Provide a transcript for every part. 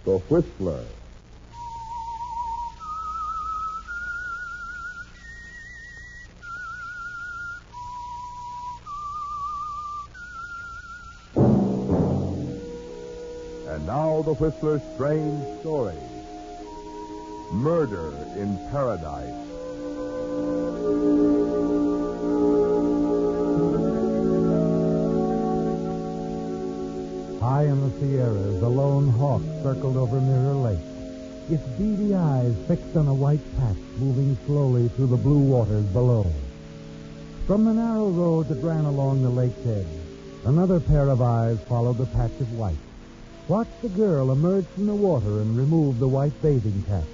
The Whistler. And now the Whistler's strange story. Murder in Paradise. High in the Sierras, a lone hawk circled over Mirror Lake, its beady eyes fixed on a white patch moving slowly through the blue waters below. From the narrow road that ran along the lake's edge, another pair of eyes followed the patch of white. Watched the girl emerge from the water and remove the white bathing cap.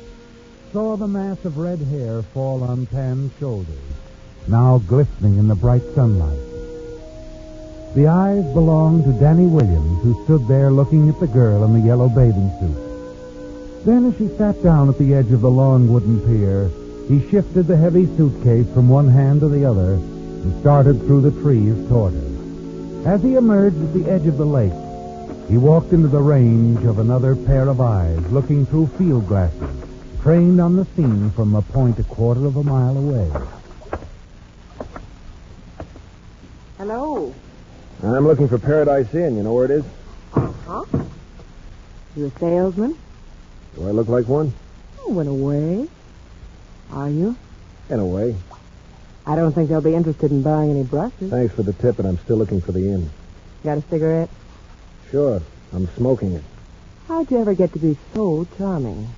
Saw the mass of red hair fall on tanned shoulders, now glistening in the bright sunlight. The eyes belonged to Danny Williams, who stood there looking at the girl in the yellow bathing suit. Then, as she sat down at the edge of the long wooden pier, he shifted the heavy suitcase from one hand to the other and started through the trees toward her. As he emerged at the edge of the lake, he walked into the range of another pair of eyes, looking through field glasses, trained on the scene from a point a quarter of a mile away. Hello. I'm looking for Paradise Inn. You know where it is? Huh? You a salesman? Do I look like one? Oh, in a way. Are you? In a way. I don't think they'll be interested in buying any brushes. Thanks for the tip, and I'm still looking for the inn. Got a cigarette? Sure. I'm smoking it. How'd you ever get to be so charming?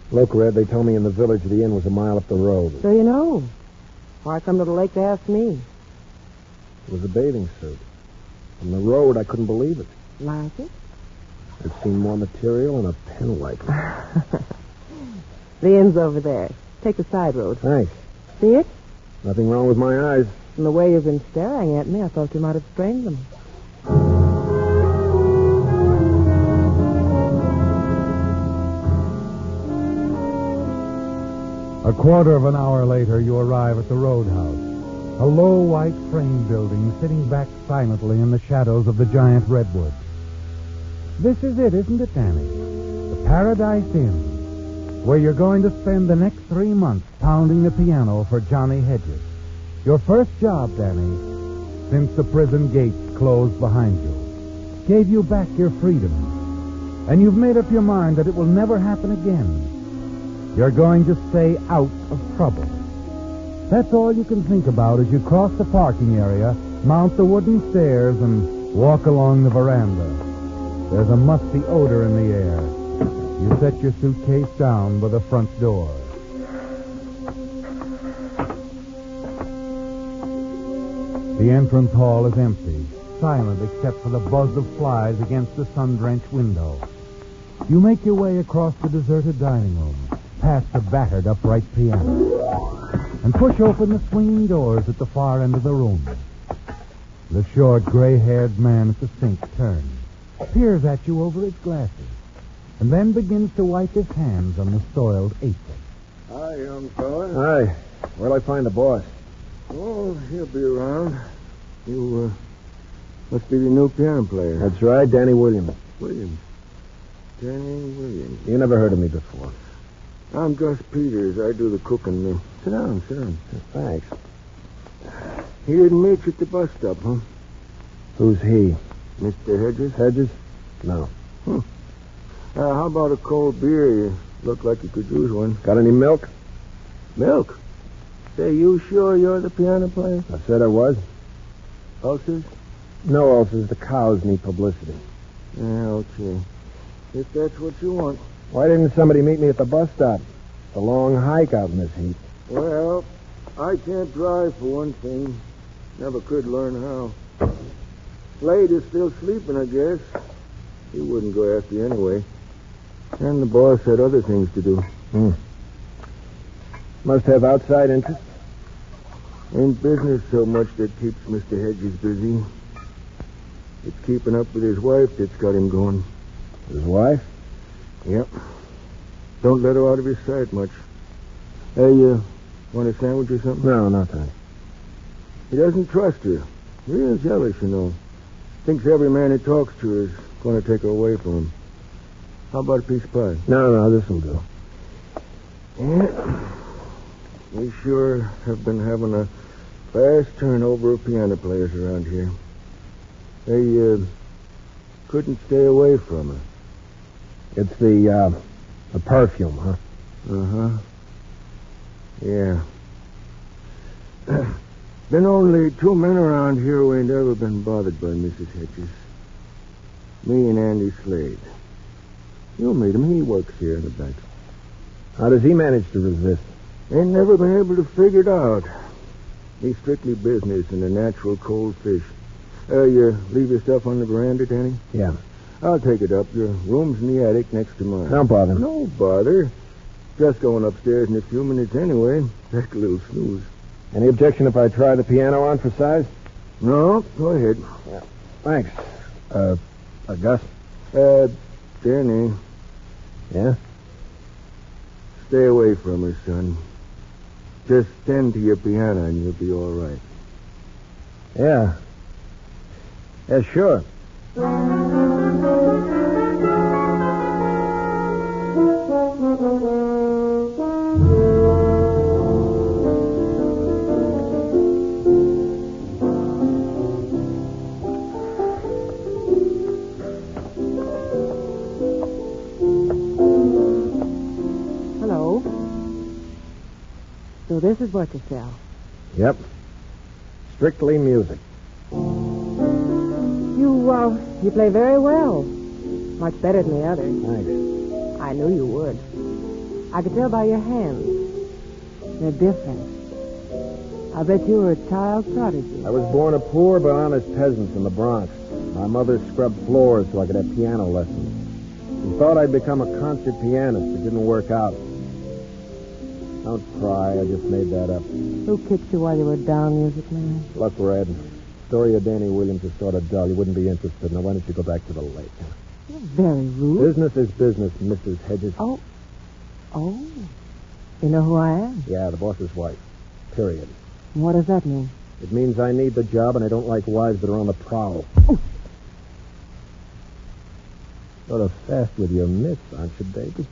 Look, Red, they told me in the village the inn was a mile up the road. So you know. Why come to the lake to ask me? It was a bathing suit. From the road, I couldn't believe it. Like it? I've seen more material and a pen like it. The inn's over there. Take the side road. Thanks. See it? Nothing wrong with my eyes. From the way you've been staring at me, I thought you might have sprained them. A quarter of an hour later, you arrive at the roadhouse, a low white frame building sitting back silently in the shadows of the giant redwoods. This is it, isn't it, Danny? The Paradise Inn, where you're going to spend the next 3 months pounding the piano for Johnny Hedges. Your first job, Danny, since the prison gates closed behind you. Gave you back your freedom. And you've made up your mind that it will never happen again. You're going to stay out of trouble. That's all you can think about as you cross the parking area, mount the wooden stairs, and walk along the veranda. There's a musty odor in the air. You set your suitcase down by the front door. The entrance hall is empty, silent except for the buzz of flies against the sun-drenched window. You make your way across the deserted dining room, past the battered upright piano, and push open the swinging doors at the far end of the room. The short, gray-haired man at the sink turns, peers at you over his glasses, and then begins to wipe his hands on the soiled apron. Hi, young fella. Hi. Where'll I find the boss? Oh, he'll be around. You, must be the new piano player. That's right, Danny Williams. Williams. Danny Williams. You never heard of me before. I'm Gus Peters. I do the cooking. Sit down, sit down. Thanks. He didn't meet you at the bus stop, huh? Who's he? Mr. Hedges? Hedges? No. How about a cold beer? You look like you could use one. Got any milk? Milk? Say, you sure you're the piano player? I said I was. Ulcers? No ulcers. The cows need publicity. Yeah, okay. If that's what you want. Why didn't somebody meet me at the bus stop? It's a long hike out in this heat. Well, I can't drive for one thing. Never could learn how. Slade is still sleeping, I guess. He wouldn't go after you anyway. And the boss had other things to do. Must have outside interest. Ain't business so much that keeps Mr. Hedges busy. It's keeping up with his wife that's got him going. His wife? Yep. Don't let her out of his sight much. Hey, want a sandwich or something? No, not that. He doesn't trust her. Real jealous, you know. Thinks every man he talks to is going to take her away from him. How about a piece of pie? No, this'll do. Yeah. We sure have been having a fast turnover of piano players around here. They, couldn't stay away from her. It's the perfume, huh? Uh-huh. Yeah. Been only 2 men around here who ain't ever been bothered by Mrs. Hedges. Me and Andy Slade. You'll meet him. He works here in the bank. How does he manage to resist? Ain't never been able to figure it out. He's strictly business and a natural cold fish. You leave your stuff on the veranda, Danny? Yeah. I'll take it up. Your room's in the attic next to mine. Don't bother. No bother. Just going upstairs in a few minutes anyway. Take a little snooze. Any objection if I try the piano on for size? No, go ahead. Yeah. Thanks. Gus? Danny. Yeah? Stay away from her, son. Just tend to your piano and you'll be all right. Yeah. Yeah, sure. Hello. So this is what you sell. Yep. Strictly music. You play very well. Much better than the others. Thanks. I knew you would. I could tell by your hands. They're different. I bet you were a child prodigy. I was born a poor but honest peasant in the Bronx. My mother scrubbed floors so I could have piano lessons. She thought I'd become a concert pianist. It didn't work out. Don't cry. I just made that up. Who kicked you while you were down, music man? Look, Red. Story of Danny Williams is sort of dull. You wouldn't be interested. Now, why don't you go back to the lake? You're very rude. Business is business, Mrs. Hedges. Oh. You know who I am? Yeah, the boss's wife. Period. What does that mean? It means I need the job and I don't like wives that are on the prowl. Sort of fast with your mitts, aren't you, baby?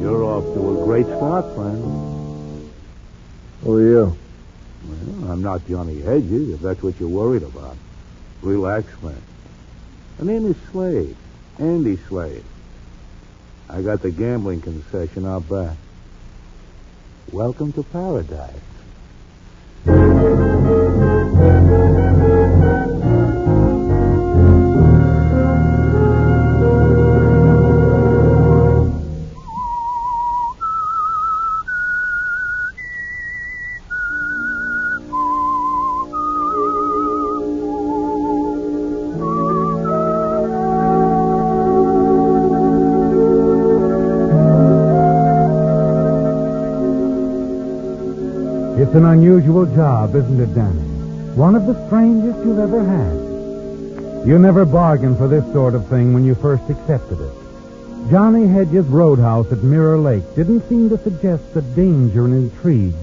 You're off to a great start, friend. Who are you? Well, I'm not Johnny Hedges, if that's what you're worried about. Relax, friend. My name is Slade. Andy Slade. I got the gambling concession out back. Welcome to paradise. It's an unusual job, isn't it, Danny? One of the strangest you've ever had. You never bargained for this sort of thing when you first accepted it. Johnny Hedges' roadhouse at Mirror Lake didn't seem to suggest the danger and intrigue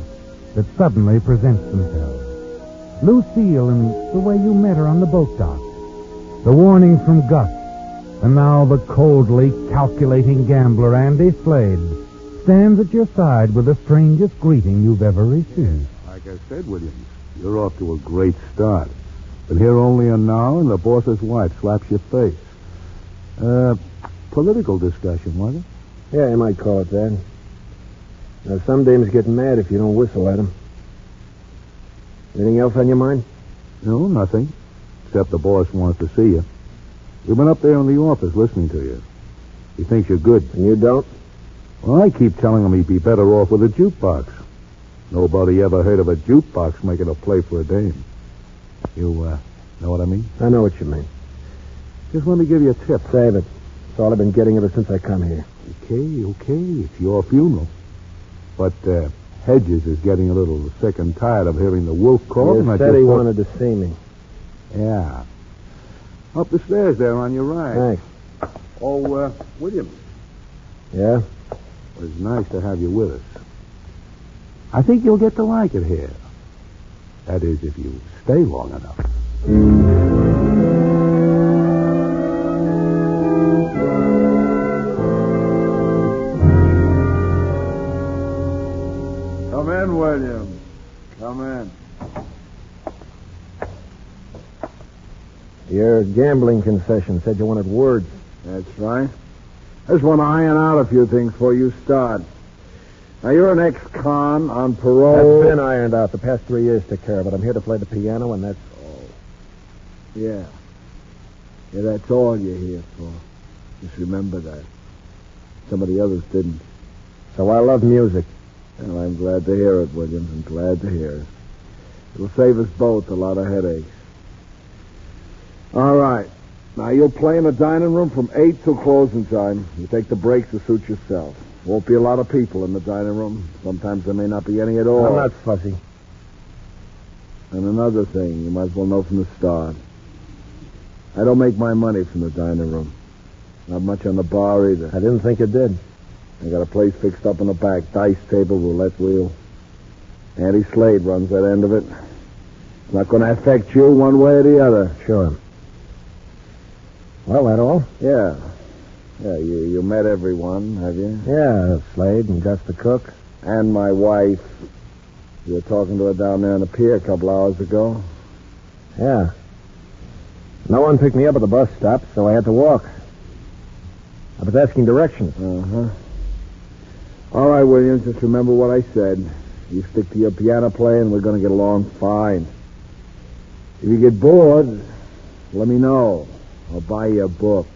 that suddenly presents themselves. Lucille and the way you met her on the boat dock. The warnings from Gus. And now the coldly calculating gambler, Andy Slade, stands at your side with the strangest greeting you've ever received. Like I said, Williams, you're off to a great start. Been here only an hour, and the boss's wife slaps your face. Political discussion, was it? Yeah, you might call it that. Now, some dames get mad if you don't whistle at them. Anything else on your mind? No, nothing. Except the boss wants to see you. We've been up there in the office listening to you. He thinks you're good. And you don't? Well, I keep telling him he'd be better off with a jukebox. Nobody ever heard of a jukebox making a play for a dame. You, know what I mean? I know what you mean. Just let me give you a tip. Save it. It's all I've been getting ever since I come here. Okay. It's your funeral. But, Hedges is getting a little sick and tired of hearing the wolf call. He said he wanted to see me. Yeah. Up the stairs there on your right. Thanks. Oh, William. Yeah? It was nice to have you with us. I think you'll get to like it here. That is, if you stay long enough. Come in, William. Come in. Your gambling concession said you wanted words. That's right. I just want to iron out a few things before you start. Now, you're an ex-con on parole. That's been ironed out. The past 3 years took care of it. I'm here to play the piano, and that's all. Yeah. Yeah, that's all you're here for. Just remember that. Some of the others didn't. So I love music. Well, I'm glad to hear it, Williams. I'm glad to hear it. It'll save us both a lot of headaches. All right. Now, you'll play in the dining room from 8 till closing time. You take the breaks to suit yourself. Won't be a lot of people in the dining room. Sometimes there may not be any at all. I'm not fussy. And another thing, you might as well know from the start. I don't make my money from the dining room. Not much on the bar either. I didn't think you did. I got a place fixed up in the back. Dice table, roulette wheel. Andy Slade runs that end of it. It's not going to affect you one way or the other. Sure. Well, that all? Yeah. Yeah, you met everyone, have you? Yeah, Slade and Gus the cook. And my wife. You were talking to her down there on the pier a couple hours ago. Yeah. No one picked me up at the bus stop, so I had to walk. I was asking directions. Uh-huh. All right, Williams, just remember what I said. You stick to your piano playing, we're going to get along fine. If you get bored, let me know. I'll buy you a book.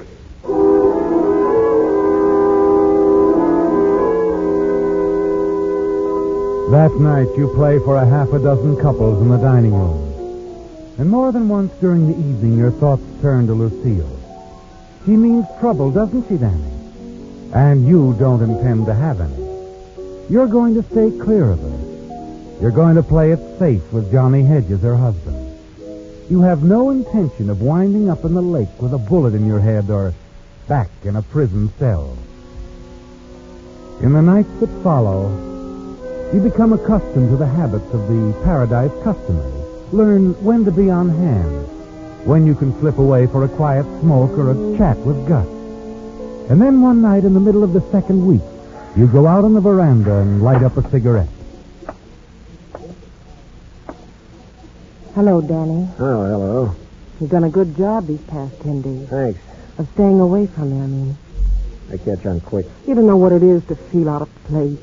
That night, you play for a half a dozen couples in the dining room. And more than once during the evening, your thoughts turn to Lucille. She means trouble, doesn't she, Danny? And you don't intend to have any. You're going to stay clear of her. You're going to play it safe with Johnny Hedges, her husband. You have no intention of winding up in the lake with a bullet in your head or back in a prison cell. In the nights that follow, you become accustomed to the habits of the Paradise customers. Learn when to be on hand, when you can slip away for a quiet smoke or a chat with Gus. And then one night in the middle of the second week, you go out on the veranda and light up a cigarette. Hello, Danny. Oh, hello. You've done a good job these past 10 days. Thanks. Of staying away from me, I mean. I catch on quick. You don't know what it is to feel out of place.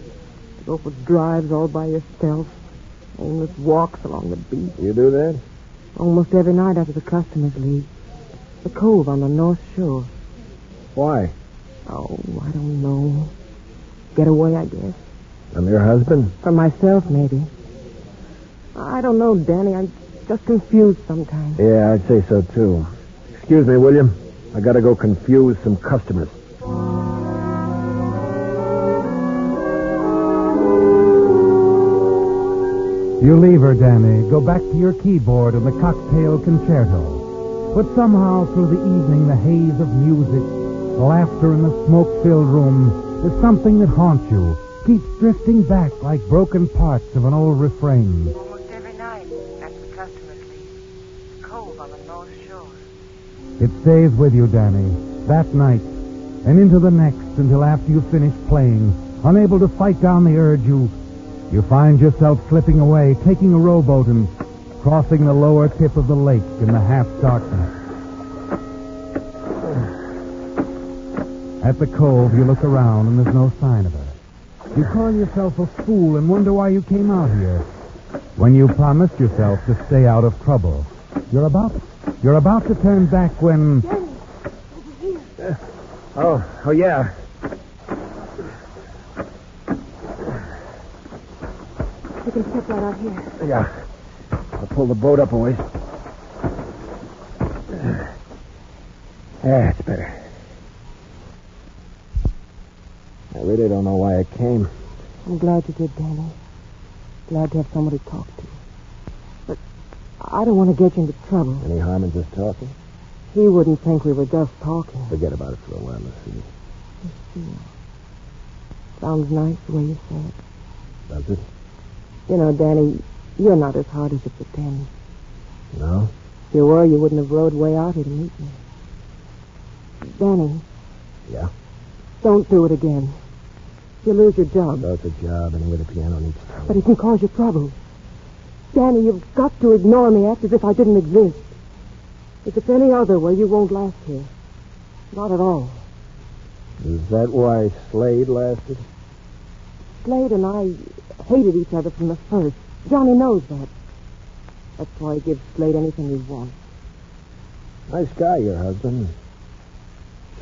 To go for drives all by yourself. Aimless walks along the beach. You do that? Almost every night after the customers leave. The cove on the North Shore. Why? Oh, I don't know. Get away, I guess. From your husband? From myself, maybe. I don't know, Danny. I'm just confused sometimes. Yeah, I'd say so, too. Excuse me, William. I gotta go confuse some customers. You leave her, Danny, go back to your keyboard and the cocktail concerto. But somehow through the evening, the haze of music, laughter in the smoke-filled room is something that haunts you, keeps drifting back like broken parts of an old refrain. Almost every night after the customers leave. The cove on the North Shore. It stays with you, Danny, that night and into the next until after you finish playing, unable to fight down the urge, you find yourself slipping away, taking a rowboat and crossing the lower tip of the lake in the half-darkness. At the cove, you look around and there's no sign of her. You call yourself a fool and wonder why you came out here when you promised yourself to stay out of trouble. You're about to turn back when... Oh, yeah. You can step right out here. Yeah. I'll pull the boat up a ways. That's better. I really don't know why I came. I'm glad you did, Danny. Glad to have somebody to talk to. But I don't want to get you into trouble. Any harm in just talking? She wouldn't think we were just talking. Forget about it for a while, Lucille. Lucille. Sounds nice the way you say it. Does it? You know, Danny, you're not as hard as you pretend. No? If you were, you wouldn't have rode way out here to meet me. Danny. Yeah? Don't do it again. You'll lose your job. So it's a job, anyway, the piano needs time. But it can cause you trouble. Danny, you've got to ignore me, act as if I didn't exist. If it's any other way, you won't last here. Not at all. Is that why Slade lasted? Slade and I hated each other from the first. Johnny knows that. That's why he gives Slade anything he wants. Nice guy, your husband.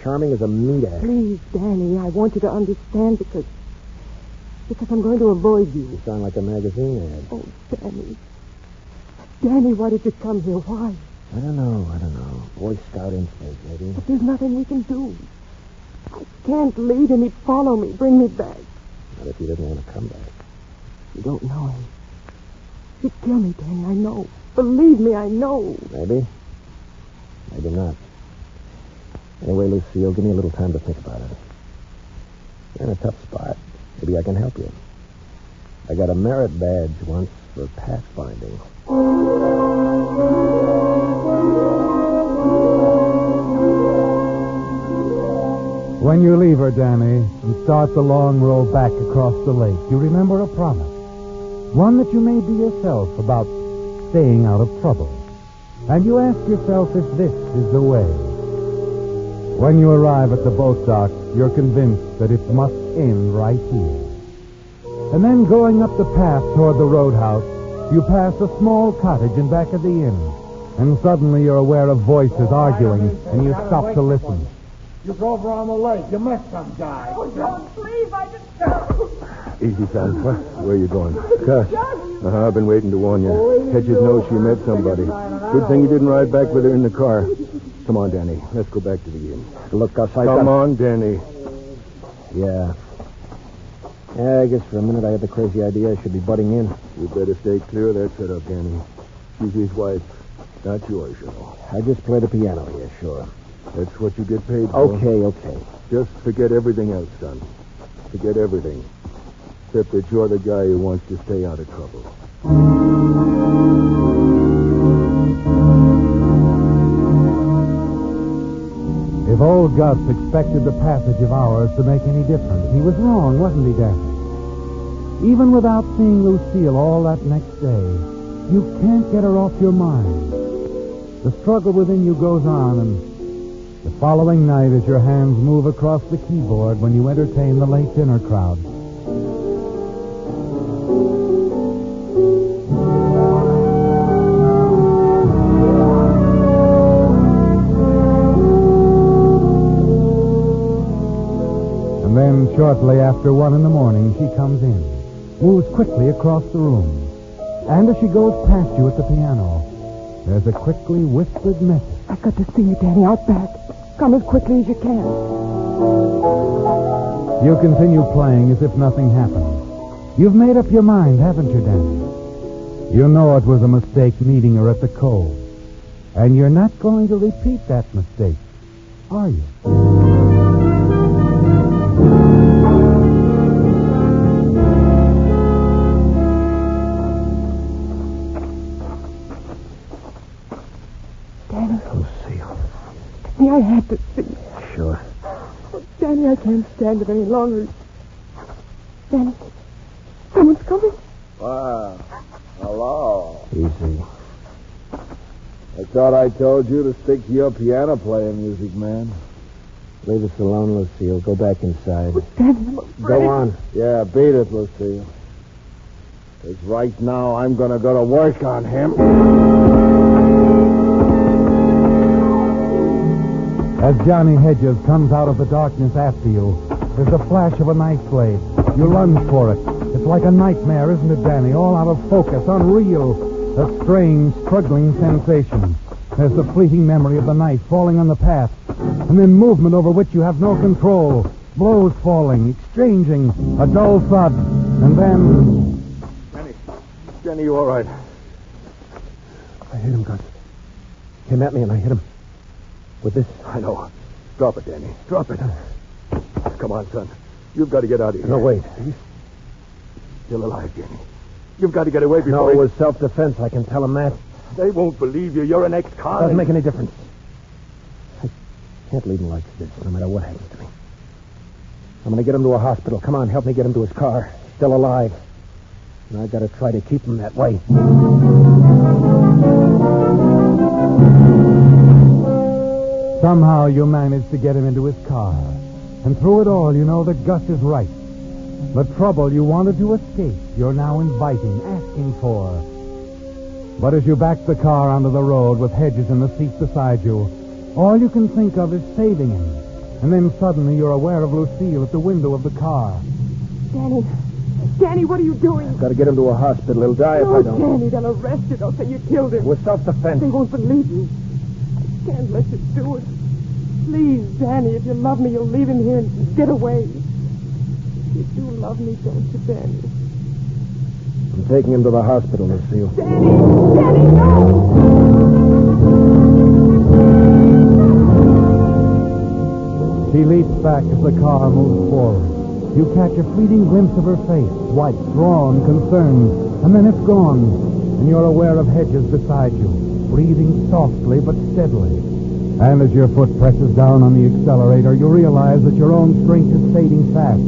Charming as a meat axe. Please, Danny, I want you to understand because I'm going to avoid you. You sound like a magazine ad. Oh, Danny. Danny, why did you come here? Why? I don't know. Boy Scout instinct, maybe. But there's nothing we can do. I can't leave him. He'd follow me, bring me back. Not if he doesn't want to come back. You don't know him. He'd kill me, Danny, I know. Believe me, I know. Maybe. Maybe not. Anyway, Lucille, give me a little time to think about it. You're in a tough spot. Maybe I can help you. I got a merit badge once for pathfinding. When you leave her, Danny, and start the long row back across the lake, you remember a promise. One that you made to yourself about staying out of trouble. And you ask yourself if this is the way. When you arrive at the boat dock, you're convinced that it must end right here. And then going up the path toward the roadhouse, you pass a small cottage in back of the inn. And suddenly you're aware of voices arguing, and you stop to listen. You drove around the lake. You met some guy. Oh, John, please, I just... Easy, son. Where are you going? Gus. I've been waiting to warn you. Hedges knows she met somebody. Good thing you didn't ride back with her in the car. Come on, Danny. Let's go back to the inn. Look, Gus, Come on, Danny. Yeah, I guess for a minute I had the crazy idea I should be butting in. You better stay clear of that setup, Danny. She's his wife, not yours, you know. I just play the piano here, sure. That's what you get paid for. Okay. Just forget everything else, son. Forget everything. Except that you're the guy who wants to stay out of trouble. If old Gus expected the passage of hours to make any difference, he was wrong, wasn't he, Danny? Even without seeing Lucille all that next day, you can't get her off your mind. The struggle within you goes on, and the following night as your hands move across the keyboard when you entertain the late dinner crowd. And then, shortly after 1 a.m, she comes in, moves quickly across the room, and as she goes past you at the piano, there's a quickly whispered message. I've got to see you, Danny, out back. Come as quickly as you can. You continue playing as if nothing happened. You've made up your mind, haven't you, Danny? You know it was a mistake meeting her at the Cove. And you're not going to repeat that mistake, are you? Danny. Lucille. Danny, I had to see you. Sure. Oh, Danny, I can't stand it any longer. Danny, someone's coming. Hello. Easy. I thought I told you to stick to your piano playing, music man. Leave us alone, Lucille. Go back inside. Oh, Danny, I'm afraid. Go on. Yeah, beat it, Lucille. Because right now I'm going to go to work on him. As Johnny Hedges comes out of the darkness after you, there's a flash of a knife blade. You run for it. It's like a nightmare, isn't it, Danny? All out of focus, unreal. A strange, struggling sensation. There's the fleeting memory of the knife falling on the path, and then movement over which you have no control. Blows falling, exchanging, a dull thud, and then... Danny, you all right? I hit him, Gus. Came at me and I hit him. With this? I know. Drop it, Danny. Drop it. Come on, son. You've got to get out of here. No, wait. He's still alive, Danny. You've got to get away before No, it was self-defense. I can tell him that. They won't believe you. You're an ex-con. Doesn't make any difference. I can't leave him like this, no matter what happens to me. I'm going to get him to a hospital. Come on, help me get him to his car. Still alive. And I got to try to keep him that way. Somehow you manage to get him into his car. And through it all, you know that Gus is right. The trouble you wanted to escape, you're now inviting, asking for. But as you back the car onto the road with Hedges in the seat beside you, all you can think of is saving him. And then suddenly you're aware of Lucille at the window of the car. Danny, what are you doing? I've got to get him to a hospital. He'll die if I don't. Danny, they'll arrest you. They'll say you killed him. It was self-defense. They won't believe me. I can't let you do it. Please, Danny, if you love me, you'll leave him here and get away. You do love me, don't you, Danny? I'm taking him to the hospital, Lucille. Danny, no! She leaps back as the car moves forward. You catch a fleeting glimpse of her face, white, drawn, concerned, and then it's gone, and you're aware of Hedges beside you, breathing softly but steadily. And as your foot presses down on the accelerator, you realize that your own strength is fading fast.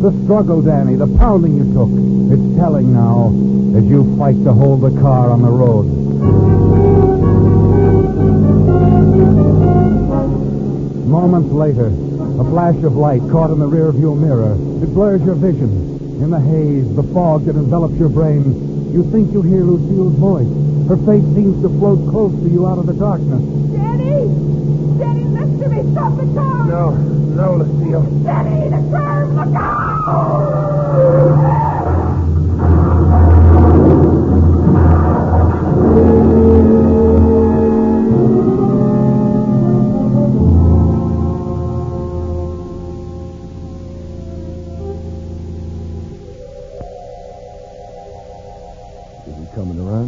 The struggle, Danny, the pounding you took, it's telling now as you fight to hold the car on the road. Moments later, a flash of light caught in the rearview mirror. It blurs your vision. In the haze, the fog that envelops your brain, you think you hear Lucille's voice. Her face seems to float close to you out of the darkness. Danny! Danny, listen to me. Stop the car! No, Lucille. Danny, the curve! Look out!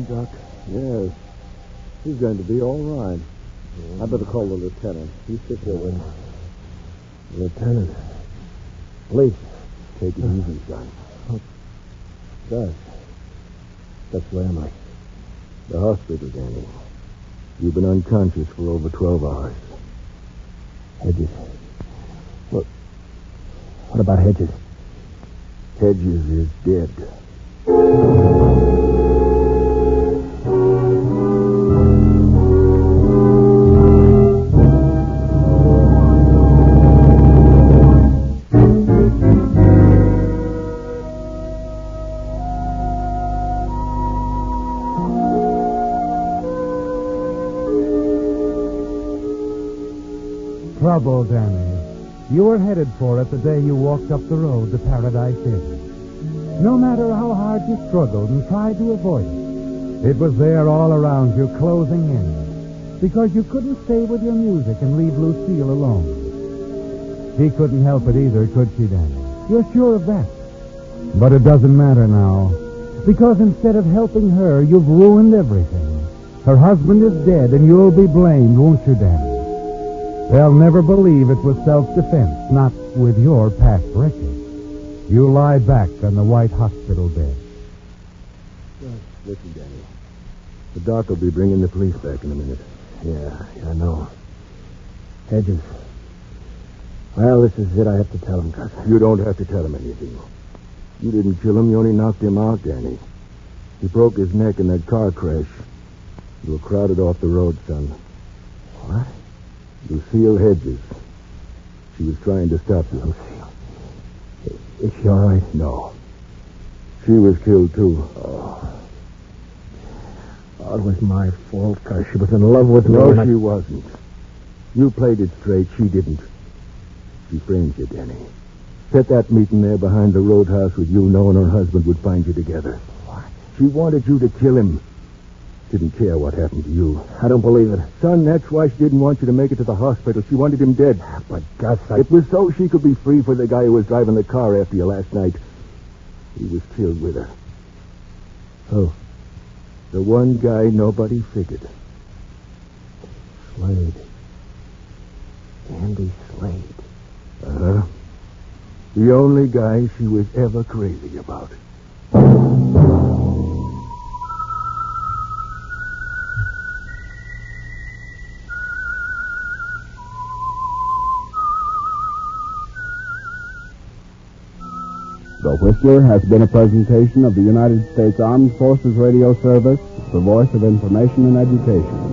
Doc? Yes. He's going to be all right. I better call the lieutenant. You sit there with me. Lieutenant. Please. Take it easy, son. Gus, where am I? The hospital, Danny. You've been unconscious for over 12 hours. Hedges. What about Hedges? Hedges is dead. Trouble, Danny. You were headed for it the day you walked up the road to Paradise Inn. No matter how hard you struggled and tried to avoid it was there all around you, closing in. Because you couldn't stay with your music and leave Lucille alone. She couldn't help it either, could she, Danny? You're sure of that. But it doesn't matter now. Because instead of helping her, you've ruined everything. Her husband is dead, and you'll be blamed, won't you, Danny? They'll never believe it was self-defense, not with your past record. You lie back on the white hospital bed. Listen, Danny. The doc will be bringing the police back in a minute. Yeah, I know. Hedges. Well, this is it. I have to tell him, Gus. You don't have to tell him anything. You didn't kill him. You only knocked him out, Danny. He broke his neck in that car crash. You were crowded off the road, son. What? Lucille Hedges. She was trying to stop you. Lucille. Is she all right? No. She was killed, too. Oh, it was my fault, Gus. She was in love with me. No, she wasn't. You played it straight. She didn't. She framed you, Danny. Set that meeting there behind the roadhouse with you, knowing her husband would find you together. What? She wanted you to kill him. Didn't care what happened to you. I don't believe it. Son, that's why she didn't want you to make it to the hospital. She wanted him dead. But, Gus, It was so she could be free for the guy who was driving the car after you last night. He was killed with her. Who? The one guy nobody figured. Slade. The only guy she was ever crazy about. The Whistler has been a presentation of the United States Armed Forces Radio Service, the voice of information and education.